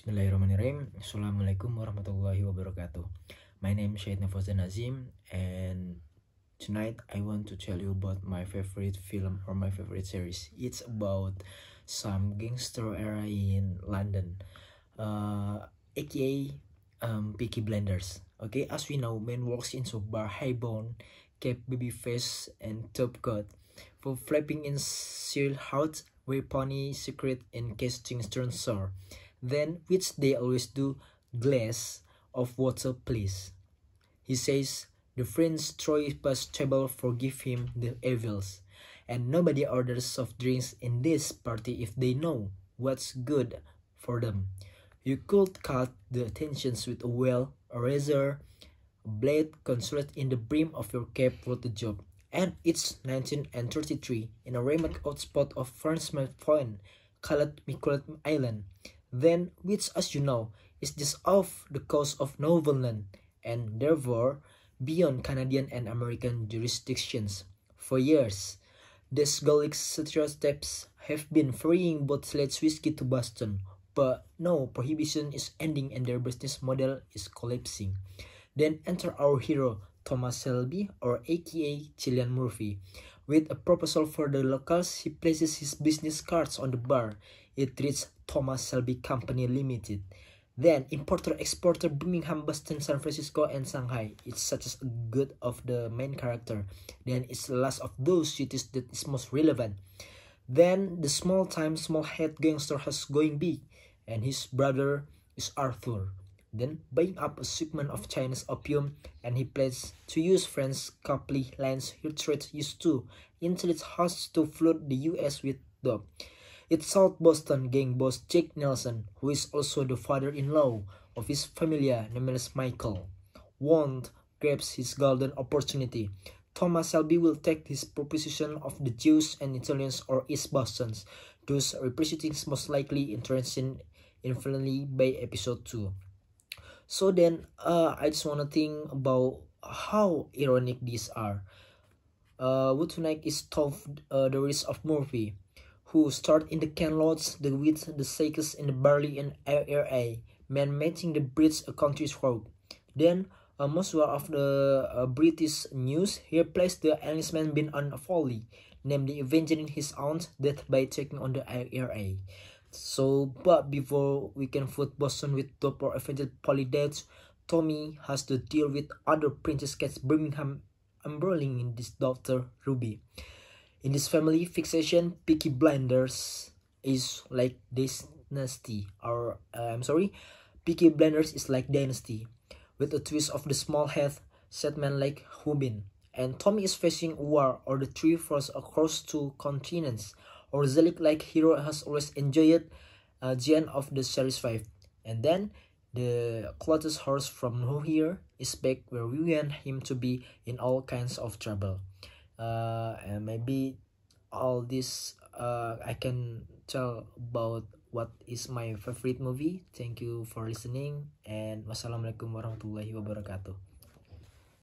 Bismillahirrahmanirrahim. Assalamualaikum warahmatullahi wabarakatuh. My name is Syed Nafazan Nazim, and tonight I want to tell you about my favorite film or my favorite series. It's about some gangster era in London, aka Peaky Blinders. Okay, as we know, man walks into bar high bone, kept baby face and top coat, for flapping in seal hot, weapony secret in casting stern sore. Then, which they always do, glass of water please. He says, the friends Troy past table forgive him the evils, and nobody orders soft drinks in this party if they know what's good for them. You could cut the tensions with a well, a razor, a blade concealed in the brim of your cap for the job. And it's 1933 in a remote outspot of Farnsworth Point, called Miquelet Island. Then, which as you know, is just off the coast of Newfoundland, and therefore beyond Canadian and American jurisdictions. For years, these Gallic steps have been ferrying both sledge whiskey to Boston, but no, prohibition is ending and their business model is collapsing. Then enter our hero, Thomas Shelby, or aka Cillian Murphy. With a proposal for the locals, he places his business cards on the bar. It reads Thomas Shelby Company Limited. Then importer-exporter Birmingham, Boston, San Francisco, and Shanghai. It's such as a good of the main character. Then it's the last of those cities that is most relevant. Then the small-time, small-head gangster has going big, and his brother is Arthur. Then buying up a shipment of Chinese opium, and he plans to use French Copley lines he trade used to until it has to flood the US with dope. It's South Boston gang boss Jake Nelson, who is also the father-in-law of his familia named Michael. Wand grabs his golden opportunity. Thomas Shelby will take his proposition of the Jews and Italians or East Bostons, those representing most likely interested infinitely by episode 2. So then, I just want to think about how ironic these are. What tonight is tough, the risk of Murphy, who start in the can loads, the wheat, the cycles, and the barley and IRA, man making the Brits a country's road. Then, most of the British news, he placed the Englishman been on a folly, namely avenging his aunt's death by taking on the IRA. So, but before we can foot Boston with top or avenged polydeaths, Tommy has to deal with other Princess Cat's Birmingham embroiling in this daughter Ruby. In this family fixation, Peaky Blinders is like dynasty, or Peaky Blinders is like dynasty, with a twist of the small head set man like Hubin. And Tommy is facing war or the three force across 2 continents, or Zelig like hero has always enjoyed the end of the series 5. And then the closest horse from here is back where we want him to be in all kinds of trouble. And maybe all this I can tell about what is my favorite movie. Thank you for listening, and wassalamualaikum warahmatullahi wabarakatuh.